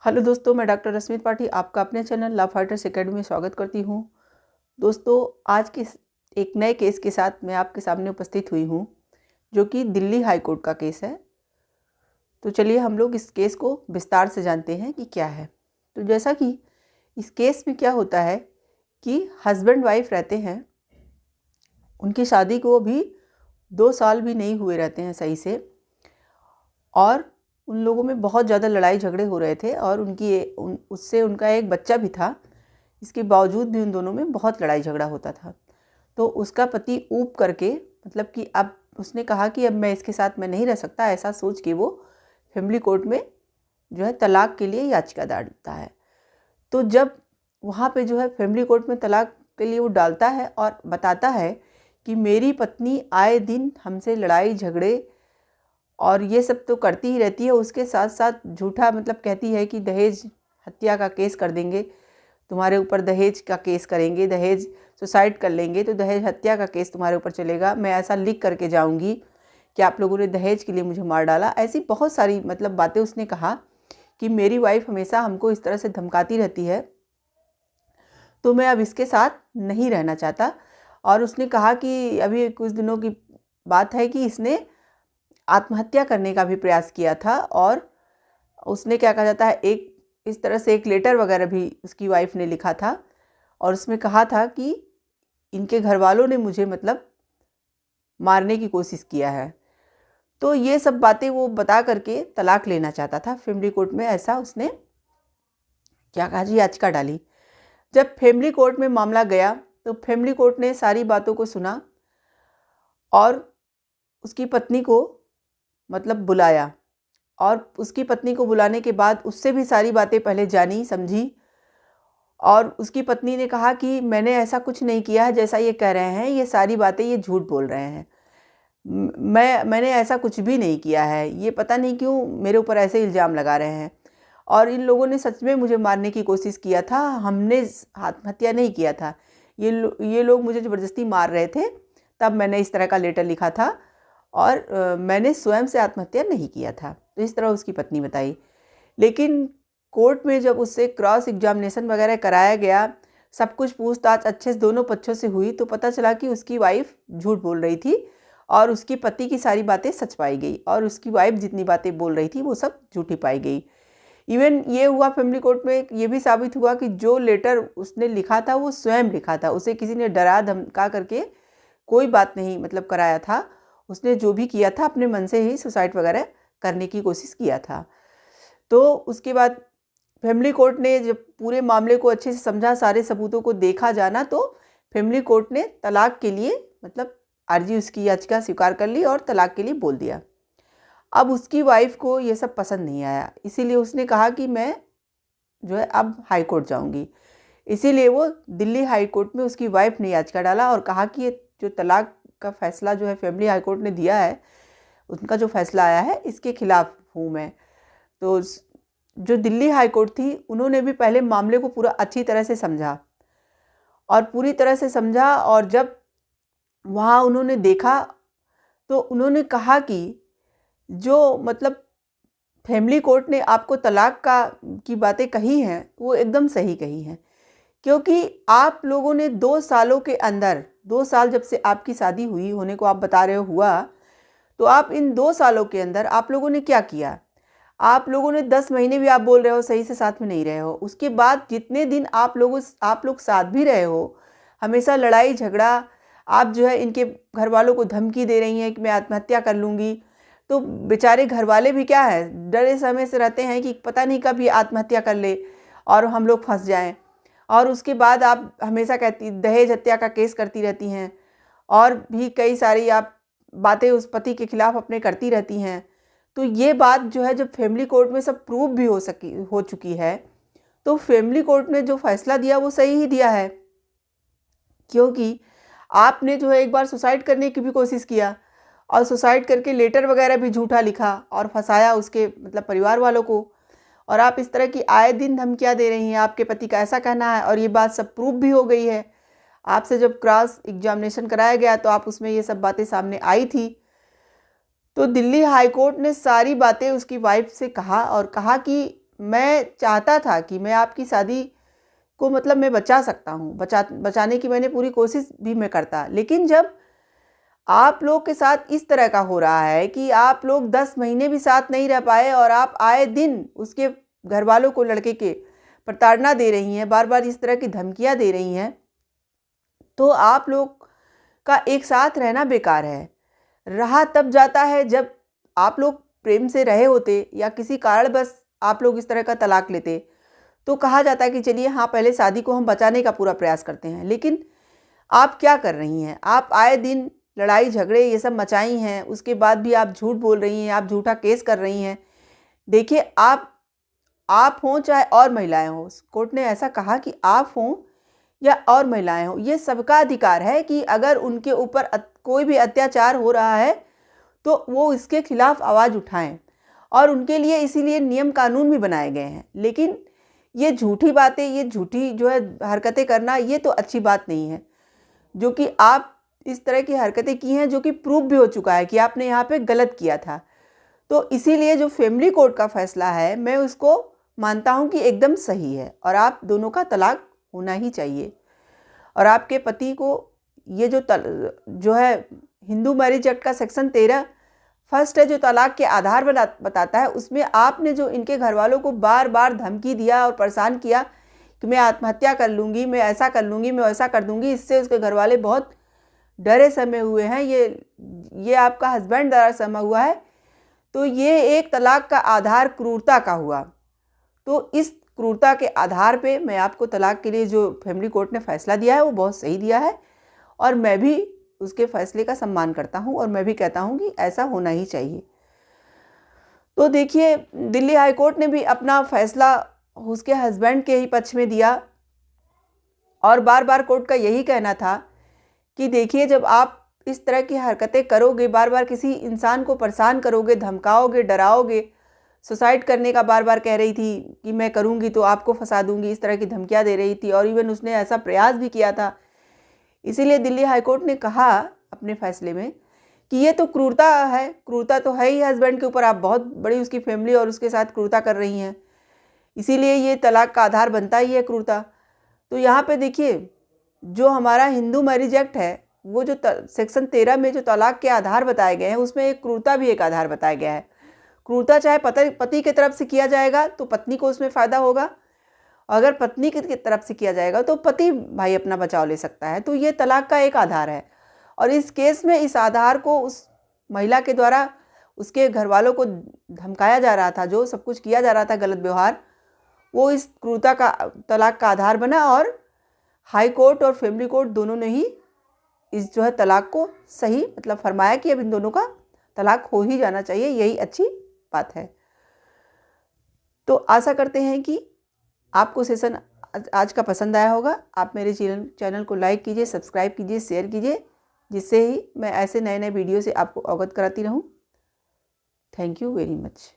Hello दोस्तों, मैं doctor रश्मि त्रिपाठी आपका अपने चैनल लव फाइटर्स एकेडमी में स्वागत करती हूँ। दोस्तों, आज के एक नए केस के साथ मैं आपके सामने उपस्थित हुई हूँ, जो कि दिल्ली हाई कोर्ट का केस है। तो चलिए हम लोग इस केस को विस्तार से जानते हैं कि क्या है। तो जैसा कि इस केस में क्या होता है कि हस्बैंड वाइफ रहते हैं, उनकी शादी को अभी 2 साल भी नहीं हुए रहते हैं सही से, और उन लोगों में बहुत ज़्यादा लड़ाई झगड़े हो रहे थे और उससे उनका एक बच्चा भी था। इसके बावजूद भी उन दोनों में बहुत लड़ाई झगड़ा होता था। तो उसका पति ऊब करके, मतलब कि अब उसने कहा कि अब मैं इसके साथ मैं नहीं रह सकता, ऐसा सोच के वो फैमिली कोर्ट में जो है तलाक के लिए याचिका डालता है। तो जब वहाँ पे जो है फैमिली कोर्ट में तलाक के लिए वो डालता है और बताता है कि मेरी पत्नी आए दिन हमसे लड़ाई झगड़े और ये सब तो करती ही रहती है, उसके साथ साथ झूठा मतलब कहती है कि दहेज हत्या का केस कर देंगे, तुम्हारे ऊपर दहेज का केस करेंगे, दहेज सुसाइड कर लेंगे तो दहेज हत्या का केस तुम्हारे ऊपर चलेगा, मैं ऐसा लिख करके जाऊंगी कि आप लोगों ने दहेज के लिए मुझे मार डाला। ऐसी बहुत सारी मतलब बातें उसने कहा कि मेरी वाइफ हमेशा हमको इस तरह से धमकाती रहती है, तो मैं अब इसके साथ नहीं रहना चाहता। और उसने कहा कि अभी कुछ दिनों की बात है कि इसने आत्महत्या करने का भी प्रयास किया था, और उसने क्या कहा जाता है, एक इस तरह से एक लेटर वगैरह भी उसकी वाइफ ने लिखा था और उसमें कहा था कि इनके घर वालों ने मुझे मतलब मारने की कोशिश किया है। तो ये सब बातें वो बता करके तलाक लेना चाहता था फैमिली कोर्ट में, ऐसा उसने क्या कहा जी, याचिका डाली। जब फैमिली कोर्ट में मामला गया तो फैमिली कोर्ट ने सारी बातों को सुना और उसकी पत्नी को मतलब बुलाया, और उसकी पत्नी को बुलाने के बाद उससे भी सारी बातें पहले जानी समझी। और उसकी पत्नी ने कहा कि मैंने ऐसा कुछ नहीं किया है जैसा ये कह रहे हैं, ये सारी बातें ये झूठ बोल रहे हैं, मैंने ऐसा कुछ भी नहीं किया है, ये पता नहीं क्यों मेरे ऊपर ऐसे इल्ज़ाम लगा रहे हैं, और इन लोगों ने सच में मुझे मारने की कोशिश किया था, हमने आत्महत्या नहीं किया था, ये लोग मुझे ज़बरदस्ती मार रहे थे, तब मैंने इस तरह का लेटर लिखा था, और मैंने स्वयं से आत्महत्या नहीं किया था। तो इस तरह उसकी पत्नी बताई। लेकिन कोर्ट में जब उससे क्रॉस एग्जामिनेशन वगैरह कराया गया, सब कुछ पूछताछ अच्छे से दोनों पक्षों से हुई, तो पता चला कि उसकी वाइफ झूठ बोल रही थी और उसकी पति की सारी बातें सच पाई गई, और उसकी वाइफ जितनी बातें बोल रही थी वो सब झूठी पाई गई। इवन ये हुआ फैमिली कोर्ट में, ये भी साबित हुआ कि जो लेटर उसने लिखा था वो स्वयं लिखा था, उसे किसी ने डरा धमका करके कोई बात नहीं मतलब कराया था। उसने जो भी किया था अपने मन से ही सुसाइड वगैरह करने की कोशिश किया था। तो उसके बाद फैमिली कोर्ट ने जब पूरे मामले को अच्छे से समझा, सारे सबूतों को देखा जाना, तो फैमिली कोर्ट ने तलाक के लिए मतलब अर्जी उसकी याचिका स्वीकार कर ली और तलाक के लिए बोल दिया। अब उसकी वाइफ को ये सब पसंद नहीं आया, इसीलिए उसने कहा कि मैं जो है अब हाई कोर्ट जाऊंगी। इसीलिए वो दिल्ली हाई कोर्ट में उसकी वाइफ ने याचिका डाला और कहा कि ये जो तलाक का फैसला जो है फैमिली हाई कोर्ट ने दिया है, उनका जो फैसला आया है, इसके खिलाफ हूँ मैं। तो जो दिल्ली हाई कोर्ट थी, उन्होंने भी पहले मामले को पूरा अच्छी तरह से समझा और पूरी तरह से समझा, और जब वहाँ उन्होंने देखा तो उन्होंने कहा कि जो मतलब फैमिली कोर्ट ने आपको तलाक का की बातें कही हैं वो एकदम सही कही हैं, क्योंकि आप लोगों ने 2 सालों के अंदर, 2 साल जब से आपकी शादी हुई होने को आप बता रहे हो हुआ, तो आप इन 2 सालों के अंदर आप लोगों ने क्या किया? आप लोगों ने 10 महीने भी आप बोल रहे हो सही से साथ में नहीं रहे हो, उसके बाद जितने दिन आप लोग साथ भी रहे हो, हमेशा लड़ाई झगड़ा, आप जो है इनके घर वालों को धमकी दे रही हैं कि मैं आत्महत्या कर लूँगी। तो बेचारे घर वाले भी क्या है, डरे समय से रहते हैं कि पता नहीं कब ये आत्महत्या कर ले और हम लोग फंस जाएं। और उसके बाद आप हमेशा कहती दहेज हत्या का केस करती रहती हैं, और भी कई सारी आप बातें उस पति के खिलाफ अपने करती रहती हैं। तो ये बात जो है जब फैमिली कोर्ट में सब प्रूव भी हो चुकी है, तो फैमिली कोर्ट ने जो फैसला दिया वो सही ही दिया है, क्योंकि आपने जो है एक बार सुसाइड करने की भी कोशिश किया और सुसाइड करके लेटर वगैरह भी झूठा लिखा और फंसाया उसके मतलब परिवार वालों को, और आप इस तरह की आए दिन धमकियाँ दे रही हैं, आपके पति का ऐसा कहना है, और ये बात सब प्रूफ भी हो गई है। आपसे जब क्रॉस एग्जामिनेशन कराया गया तो आप उसमें ये सब बातें सामने आई थी। तो दिल्ली हाई कोर्ट ने सारी बातें उसकी वाइफ से कहा और कहा कि मैं चाहता था कि मैं आपकी शादी को मतलब मैं बचा सकता हूँ, बचाने की मैंने पूरी कोशिश भी मैं करता। लेकिन जब आप लोग के साथ इस तरह का हो रहा है कि आप लोग 10 महीने भी साथ नहीं रह पाए और आप आए दिन उसके घर वालों को लड़के के प्रताड़ना दे रही हैं, बार बार इस तरह की धमकियाँ दे रही हैं, तो आप लोग का एक साथ रहना बेकार है। रहा तब जाता है जब आप लोग प्रेम से रहे होते या किसी कारण बस आप लोग इस तरह का तलाक लेते, तो कहा जाता है कि चलिए हाँ, पहले शादी को हम बचाने का पूरा प्रयास करते हैं। लेकिन आप क्या कर रही हैं? आप आए दिन लड़ाई झगड़े ये सब मचाई हैं, उसके बाद भी आप झूठ बोल रही हैं, आप झूठा केस कर रही हैं। देखिए, आप हों चाहे और महिलाएं हों, कोर्ट ने ऐसा कहा कि आप हों या और महिलाएं हों, ये सबका अधिकार है कि अगर उनके ऊपर कोई भी अत्याचार हो रहा है तो वो इसके खिलाफ आवाज़ उठाएं। और उनके लिए इसीलिए नियम कानून भी बनाए गए हैं। लेकिन ये झूठी बातें, ये झूठी जो है हरकतें करना, ये तो अच्छी बात नहीं है। जो कि आप इस तरह की हरकतें की हैं, जो कि प्रूव भी हो चुका है कि आपने यहाँ पे गलत किया था। तो इसीलिए जो फैमिली कोर्ट का फैसला है, मैं उसको मानता हूँ कि एकदम सही है और आप दोनों का तलाक होना ही चाहिए। और आपके पति को ये जो है हिंदू मैरिज एक्ट का सेक्शन 13 फर्स्ट है जो तलाक के आधार बताता है, उसमें आपने जो इनके घर वालों को बार बार धमकी दिया और परेशान किया कि मैं आत्महत्या कर लूँगी, मैं ऐसा कर लूँगी, मैं वैसा कर दूँगी, इससे उसके घर वाले बहुत डरे सहमे हुए हैं। ये आपका हस्बैंड डरा सहमा हुआ है। तो ये एक तलाक का आधार क्रूरता का हुआ। तो इस क्रूरता के आधार पे मैं आपको तलाक के लिए जो फैमिली कोर्ट ने फैसला दिया है वो बहुत सही दिया है और मैं भी उसके फैसले का सम्मान करता हूँ और मैं भी कहता हूँ कि ऐसा होना ही चाहिए। तो देखिए, दिल्ली हाई कोर्ट ने भी अपना फैसला उसके हस्बैंड के ही पक्ष में दिया और बार बार कोर्ट का यही कहना था कि देखिए, जब आप इस तरह की हरकतें करोगे, बार बार किसी इंसान को परेशान करोगे, धमकाओगे, डराओगे, सुसाइड करने का बार बार कह रही थी कि मैं करूँगी तो आपको फंसा दूँगी, इस तरह की धमकियाँ दे रही थी और इवन उसने ऐसा प्रयास भी किया था। इसीलिए दिल्ली हाई कोर्ट ने कहा अपने फैसले में कि ये तो क्रूरता है, क्रूरता तो है ही हस्बैंड के ऊपर, आप बहुत बड़ी उसकी फैमिली और उसके साथ क्रूरता कर रही हैं, इसीलिए ये तलाक का आधार बनता ही है क्रूरता। तो यहाँ पे देखिए, जो हमारा हिंदू मैरिज एक्ट है, वो जो सेक्शन 13 में जो तलाक के आधार बताए गए हैं, उसमें एक क्रूरता भी एक आधार बताया गया है। क्रूरता चाहे पति की तरफ से किया जाएगा तो पत्नी को उसमें फ़ायदा होगा, अगर पत्नी की तरफ से किया जाएगा तो पति भाई अपना बचाव ले सकता है। तो ये तलाक का एक आधार है और इस केस में इस आधार को उस महिला के द्वारा उसके घर वालों को धमकाया जा रहा था, जो सब कुछ किया जा रहा था गलत व्यवहार, वो इस क्रूरता का तलाक का आधार बना और हाई कोर्ट और फैमिली कोर्ट दोनों ने ही इस जो है तलाक को सही मतलब फरमाया कि अब इन दोनों का तलाक हो ही जाना चाहिए, यही अच्छी बात है। तो आशा करते हैं कि आपको सेशन आज का पसंद आया होगा। आप मेरे चैनल को लाइक कीजिए, सब्सक्राइब कीजिए, शेयर कीजिए, जिससे ही मैं ऐसे नए नए वीडियो से आपको अवगत कराती रहूं। Thank you very much.